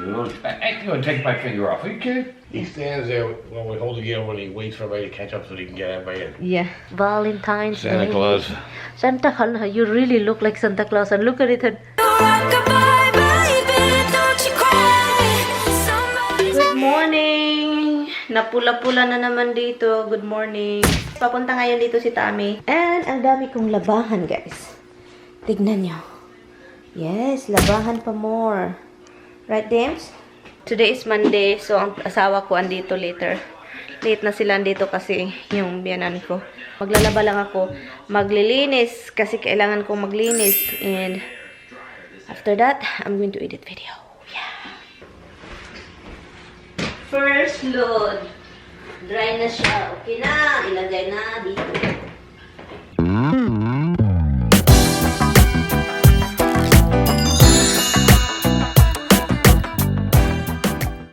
Actually, I'll take my finger off. Are you kidding? He stands there when we hold the when he waits for everybody to catch up so he can get everybody in. Yeah. Valentine's Santa Day. Claus. Santa Claus. You really look like Santa Claus. And look at it. Good morning! Napula-pula na naman dito. Good morning. Papunta ngayon dito si Tami. And ang dami kong labahan, guys. Tignan nyo. Yes, labahan pa more. Right, James? Today is Monday, so ang asawa ko andito later. Late na sila andito kasi yung biyanan ko. Maglalaba lang ako. Maglilinis kasi kailangan kong maglinis. And after that, I'm going to edit video. Yeah. First load. Dry na siya. Okay na. Ilagay na dito.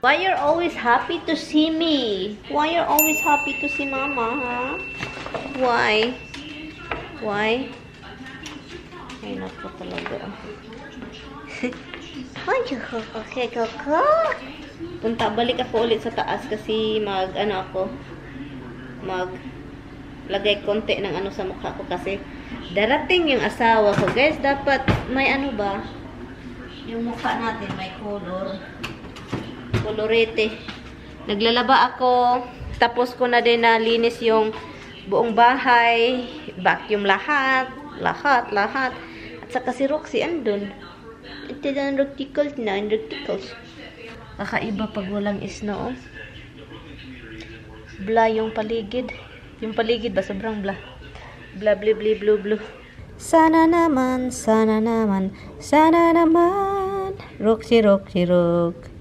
Why you're always happy to see me? Why you're always happy to see Mama, huh? Why? Why? Ay, naku talaga. Okay, koko. Punta, balik ako ulit sa taas kasi lagay konti ng ano sa mukha ko kasi darating yung asawa ko. Guys, dapat may ano ba? Yung mukha natin may color. Kolorete. Naglalaba ako. Tapos ko na din nalinis yung buong bahay. Vacuum lahat. Lahat. At saka si Roxy andun. Ito na recticles na. Recticles. Kakaiba pag walang snow. Bla yung paligid. Yung paligid ba? Sobrang bla. Bla, bli, bli, blu, blu. Sana naman. Sana naman. Sana naman. Roxy, Roxy, Roxy.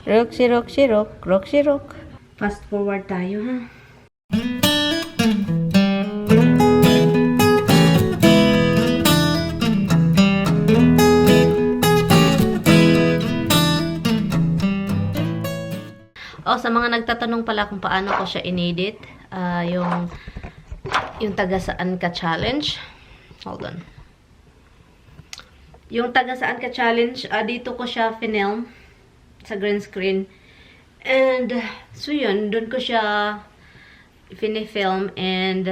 Roxy, Roxy, Rock, Roxy, Rock. Fast forward tayo, ha? Oh, sa mga nagtatanong pala kung paano ko siya inedit, yung taga saan ka challenge. Hold on. Yung taga saan ka challenge, dito ko siya finelm sa green screen. And, so yun, doon ko siya film and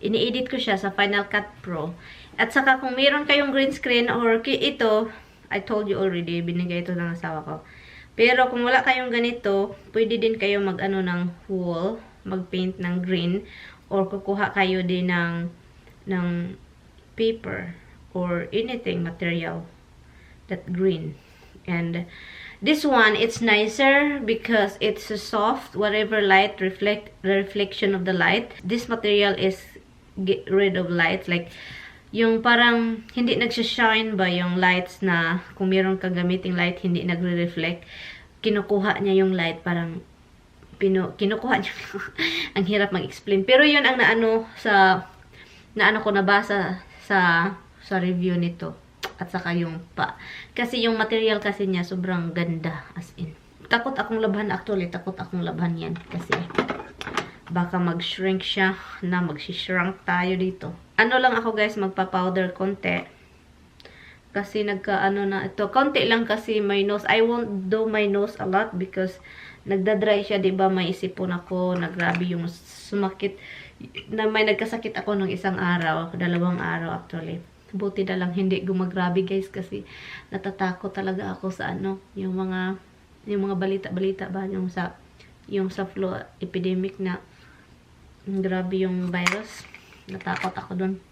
ini-edit ko siya sa Final Cut Pro. At saka kung mayroon kayong green screen or ito, I told you already, binigay ito ng asawa ko. Pero kung wala kayong ganito, pwede din kayo mag-ano ng wall, mag-paint ng green, or kukuha kayo din ng paper or anything material that green. And this one, it's nicer because it's soft. Whatever light the reflection of the light. This material is get rid of lights. Like, yung parang hindi nagsashine ba yung lights na kung meron kang gamiting light, hindi nagre-reflect. Kinukuha niya yung light, parang kinukuha niya. Ang hirap mag-explain. Pero yun ang naano ko nabasa sa review nito. At saka yung pa. Kasi yung material kasi niya sobrang ganda. As in. Takot akong labhan actually. Takot akong labhan yan. Kasi baka mag-shrink siya na mag-shrunk tayo dito. Ano lang ako guys, magpa-powder konti. Kasi nagka-ano na ito. Konti lang kasi my nose. I won't do my nose a lot because nagda-dry siya. Diba may isipon ako. Nagrabe yung sumakit. May nagkasakit ako nung isang araw. 2 araw actually. Buti na lang hindi gumagrabe guys kasi natatakot talaga ako sa yung mga balita-balita ba yung sa flu epidemic na grabe yung virus. Natakot ako dun.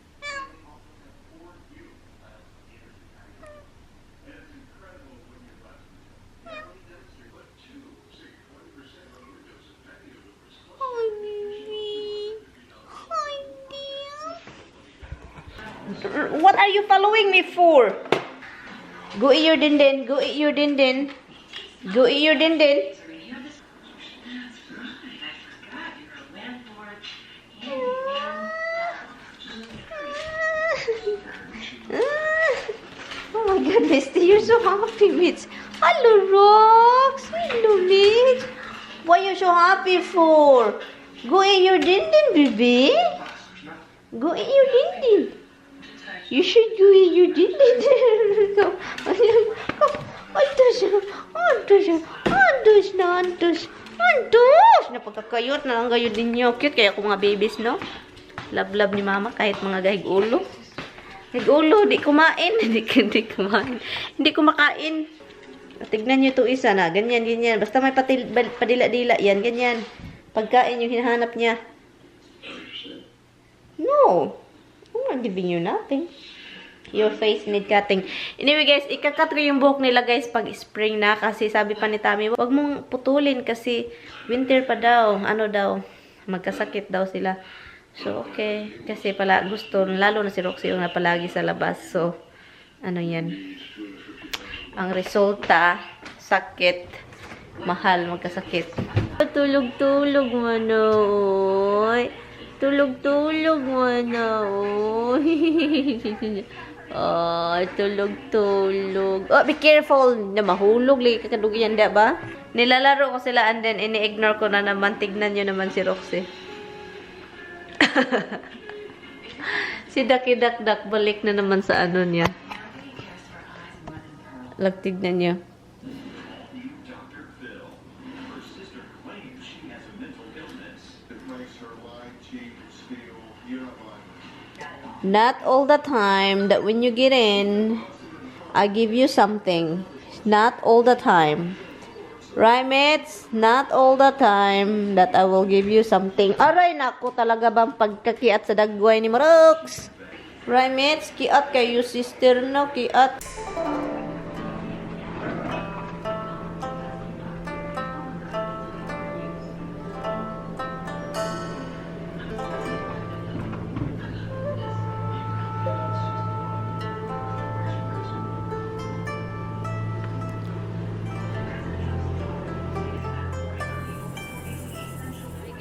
What are you following me for? Go eat your dindin. Go eat your dindin. Go eat your dindin. Oh my God, Misty, you're so happy, Mitch. Hello, Rox. Hello, Mitch. What are you so happy for? Go eat your dindin, baby. Go eat your dindin. You should go eat your dindin. Come. Antos! Antos! Antos na! Antos! Antos! Napagkakayot na lang kayo din nyo. Cute kaya ako mga babies, no? Love-love ni mama kahit mga gahig-ulo. Gahig-ulo, di kumain. Hindi kumain. Hindi kumakain. Tignan nyo to isa na. Ganyan, ganyan. Basta may padila-dila yan. Ganyan. Pagkain yung hinahanap niya. No. I'm not giving you nothing. Your face need cutting. Anyway guys, ikakat ko yung buhok nila guys pag spring na. Kasi sabi pa ni Tami, wag mong putulin kasi winter pa daw. Ano daw, magkasakit daw sila. So okay. Kasi pala gusto, lalo na si Roxy yung na palagi sa labas. So, ano yan. Ang resulta, sakit. Mahal, magkasakit. Tulog-tulog mo na, oy. Tulog-tulog mo na, oy. Oh, tulog-tulog. Oh, be careful. Na mahulog. Lagi kakadugyan, da ba? Nilalaro ko sila and then ini-ignore ko na naman. Tignan nyo naman si Roxy. Si Daki-Dak-Dak balik na naman sa ano niya. Tignan nyo. Not all the time that when you get in, I give you something. Not all the time. Right, mates? Not all the time that I will give you something. Aray, naku, talaga bang pagkakiat sa dagway ni Marox? Right, mates? Kiat kayo, sister, no? Kiat.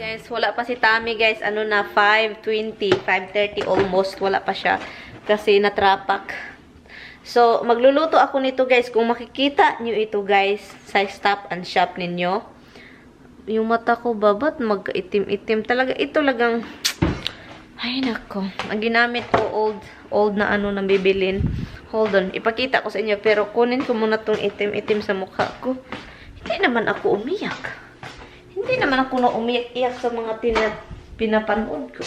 Guys, wala pa si Tami guys. Ano na, 5:20, 5:30 almost. Wala pa siya. Kasi natrapak. So, magluluto ako nito guys. Kung makikita nyo ito guys, sa Stop and Shop ninyo. Yung mata ko babat, mag-itim-itim. Talaga, ito lagang, ay nako. Ang ginamit ko, old na ano nang bibilin. Hold on, ipakita ko sa inyo. Pero kunin ko muna tong itim-itim sa mukha ko. Hindi naman ako umiyak. Hindi naman ako na umiyak-iyak sa mga pinapanood ko.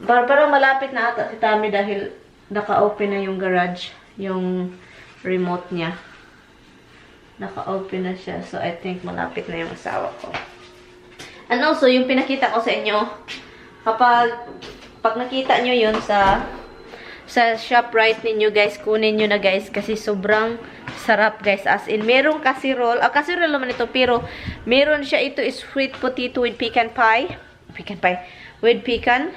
Parang malapit na ata si Tami dahil naka-open na yung garage, yung remote niya. Naka-open na siya. So, I think malapit na yung asawa ko. And also, yung pinakita ko sa inyo, pag nakita nyo yun sa ShopRite ninyo guys, kunin nyo na guys kasi sobrang sarap guys, as in merong casserole, casserole naman ito pero meron siya, ito is sweet potato with pecan pie with pecan,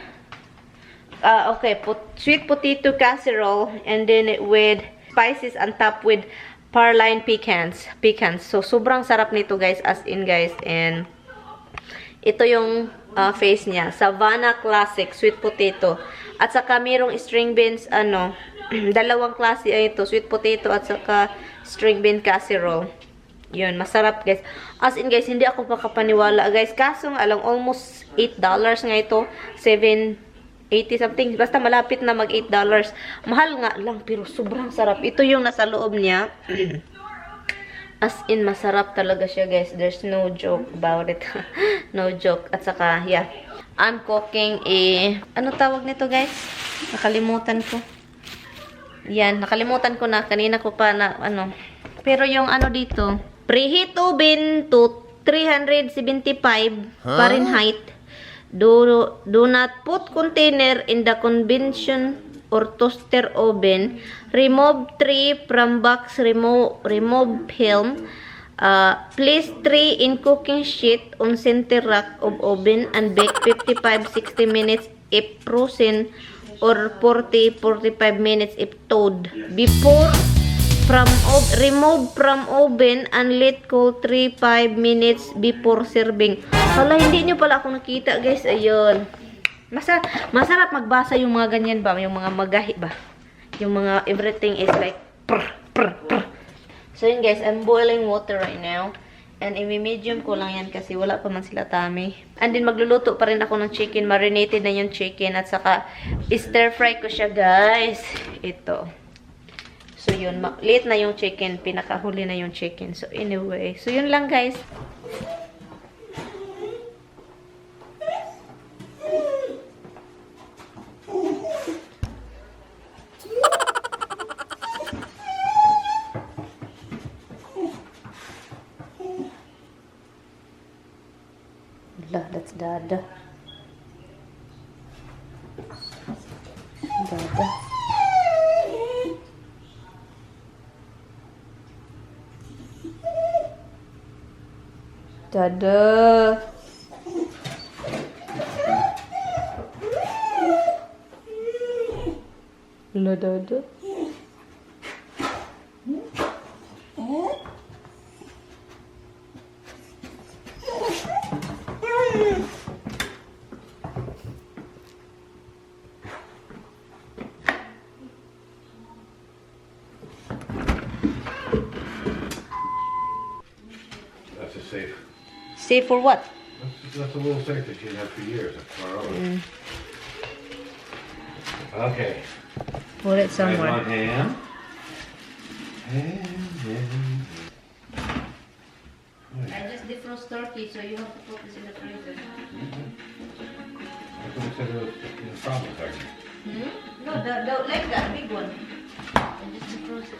okay, sweet potato casserole and then with spices on top with Parline pecans, so sobrang sarap nito guys, as in guys. And ito yung face niya, Savannah Classic sweet potato, at saka merong string beans, ano, dalawang klase ay ito, sweet potato at saka string bean casserole. Yun, masarap guys. As in guys, hindi ako makapaniwala guys. Kaso nga lang, almost $8 nga ito. $7.80 something. Basta malapit na mag $8. Mahal nga lang, pero sobrang sarap. Ito yung nasa loob niya. As in, masarap talaga siya guys. There's no joke about it. No joke. At saka, yeah. I'm cooking ano tawag nito guys? Nakalimutan ko. Yan, nakalimutan ko na. Kanina ko pa na, ano. Pero yung ano dito, preheat oven to 375 Fahrenheit. Do not put container in the convention or toaster oven. Remove tray from box, remove film. Place tray in cooking sheet on center rack of oven and bake 55-60 minutes if frozen, or 40-45 minutes if thawed. Before remove from oven and let cool 3-5 minutes before serving. Hala, hindi nyo pala ako nakita guys. Ayun. Masarap magbasa yung mga ganyan ba? Yung mga magahi ba? Yung mga everything is like prr. So yun guys, I'm boiling water right now. And i-medium ko lang yan kasi wala pa man sila Tami. And then magluluto pa rin ako ng chicken. Marinated na yung chicken. At saka stir fry ko siya guys. Ito. So yun. Late na yung chicken. Pinakahuli na yung chicken. So, anyway. So, yun lang, guys. That's Dada. Dada. Dada. La Dada. That's a safe. Safe for what? That's a little safe that she's had for years. Okay. Put it Right somewhere. on ham. I just defrost turkey, so you have to put this in the freezer. I thought we said it was in the problem turkey. No, like that big one. I just defrost it.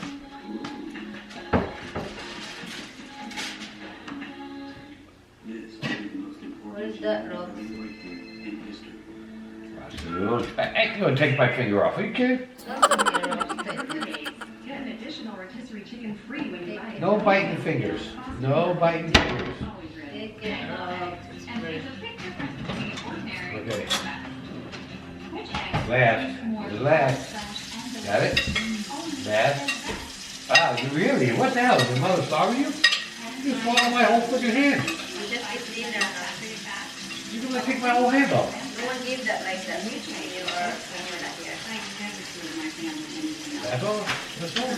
Where's that rock? I ain't gonna take my finger off. Are you kidding? That's a mirror. Get an additional rotisserie chicken free when you buy it. No biting fingers. No biting fingers. Take it off. It's great. Okay. Last. Got it? Last. Wow, you really? What the hell? Did mother starve you? You just swallowed my whole freaking hand. You just get dinner now. You're gonna take my whole hand off. No one gave that like that. You or when you're not here. That's all. That's all.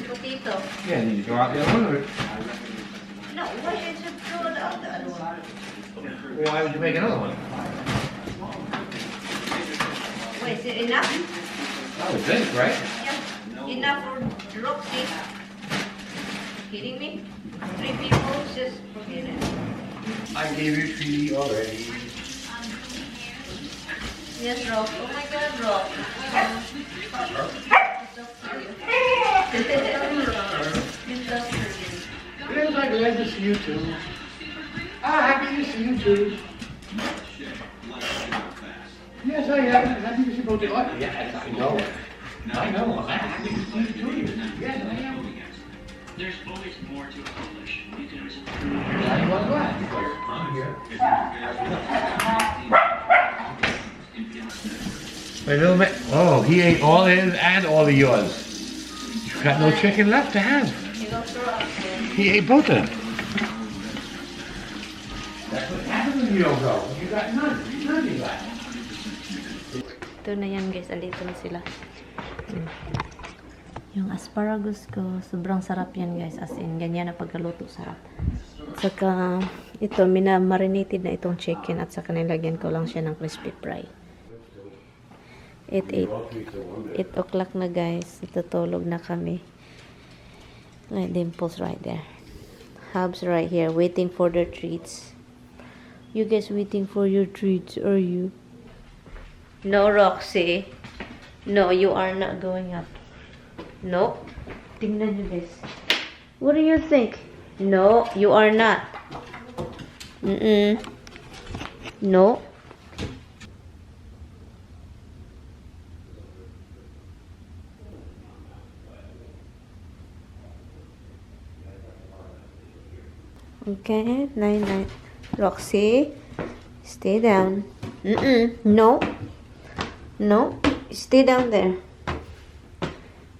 Potato. Yeah, you need to go out the other one. No, why did you throw it out the other one? Well, why would you make another one? Wait, is it enough? I would think, right? Yeah. Enough for Roxy. Kidding me? 3 people, just forget it. I gave you 3 already. Yes, Rox. Oh my God, Rox. Yes, I'm glad to see you too. Happy to see you too. Yes, I am. Happy to see both of you. Yes, I know. I know. I'm happy to see you too. Yes, I am. There's always more to accomplish. You can always I'm glad because I'm here. Wait a little bit. Oh, he ate all his and all of yours. You've got no chicken left to have. He ate both of them. That's what happens when you don't go. You got none. None you got. Ito na yan, guys. Andito na sila. Yung asparagus ko, sobrang sarap yan, guys. As in, ganyan na pagkaluto, sarap. At saka, ito, minamarinated na itong chicken at saka nilagyan ko lang siya ng crispy fry. 8 o'clock na, guys. Itutulog na kami. My dimples right there. Hubs right here, waiting for their treats. You guys waiting for your treats, are you? No, Roxy. No, you are not going up. No. Tingnan nyo, guys. What do you think? No, you are not. No. Okay, 9. Roxy, stay down. No. No, stay down there.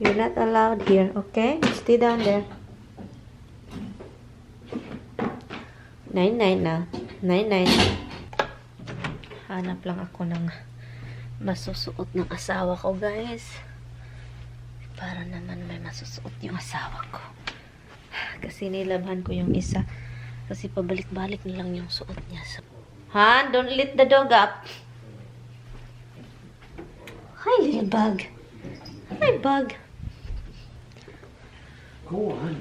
You're not allowed here, okay? Stay down there. 9 na. 9. Hanap lang ako ng masusuot ng asawa ko, guys. Para naman may masusuot yung asawa ko. Kasi nilabhan ko yung isa. Kasi pabalik-balik na lang yung suot niya. Han, don't let the dog up. Hi, little bug. Hi, bug. Go on,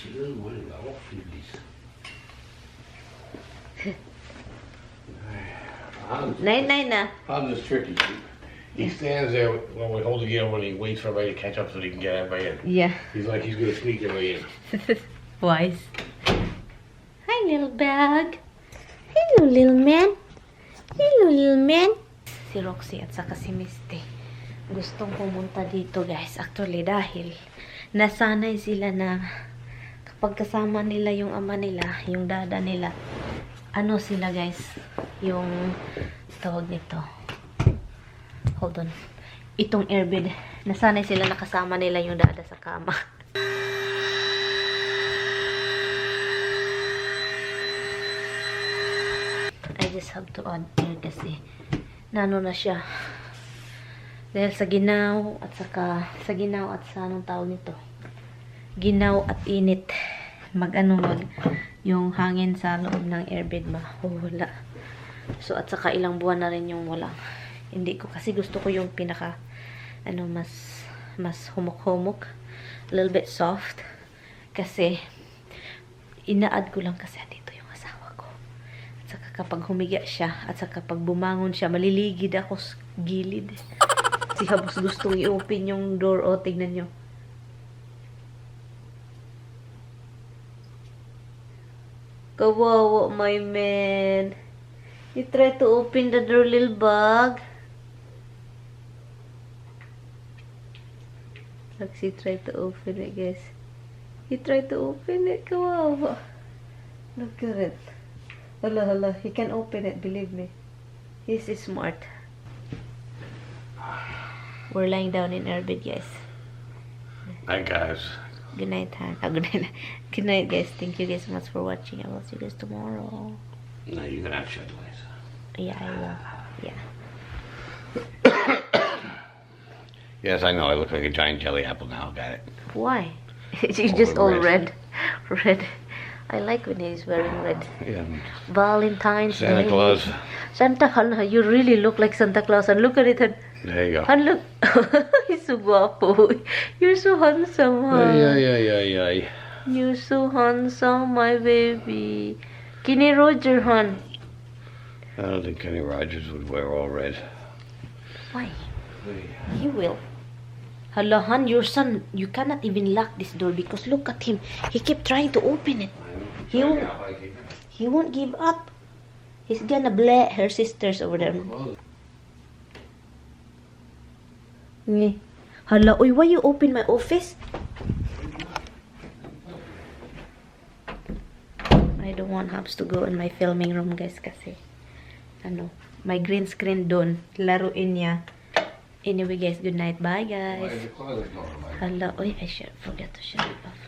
you don't want to go off with this. Nay na. Hans is tricky. He stands there when we hold the gear when he waits for everybody to catch up so he can get everybody in. Yeah. He's like he's gonna sneak everybody in. Wise. Hi, little bag. Hello, little man. Hello, little man. Si Roxy at saka si Misty gustong pumunta dito, guys. Actually, dahil nasanay sila na kapag kasama nila yung ama nila, yung dada nila, ano sila, guys, yung tawag nito. Hold on. Itong airbed. Nasanay sila nakasama nila yung dada sa kama. I just have to add air kasi nano na siya. Dahil sa ginaw at saka sa ginaw at sa anong tawag nito. Ginaw at init. Mag yung hangin sa loob ng airbed wala. So at saka ilang buwan na rin yung wala. Hindi ko kasi gusto ko yung pinaka mas humok-humok, a little bit soft kasi ina-add ko lang kasi dito yung asawa ko. At saka kapag humiga siya at saka kapag bumangon siya, maliligid ako sa gilid. Si Habos gustong i-open yung door. O, tignan nyo. Kawawa, my man. You try to open the door, little bug. Like, he tried to open it, guys. He tried to open it. Kawawa. Look at it. Hala. He can open it, believe me. He's smart. We're lying down in our bed, guys. Night, guys. Good night, Han. Good night. Good night, guys. Thank you guys so much for watching. I will see you guys tomorrow. No, you're gonna have to shut the lights. Yeah, I will. Yeah. Yes, I know. I look like a giant jelly apple now. Got it. Why? She's just all red. Red. I like when he's wearing red. Yeah. Valentine's Santa Day. Claus. Santa Claus. You really look like Santa Claus. And look at it. Han. There you go. Han, look. He's so guapo. You're so handsome, Han. Ay. You're so handsome, my baby. Kenny Roger, Han. I don't think Kenny Rogers would wear all red. Why? He will. Hello, Han, your son, you cannot even lock this door because look at him. He kept trying to open it. He won't give up. He's gonna blame her sisters over there. Hala, uy, why you open my office? I don't want Habs to go in my filming room, guys, kasi my green screen doon. Laruin niya. Anyway, guys, good night. Bye, guys. Hala, uy, I forgot to shut it off.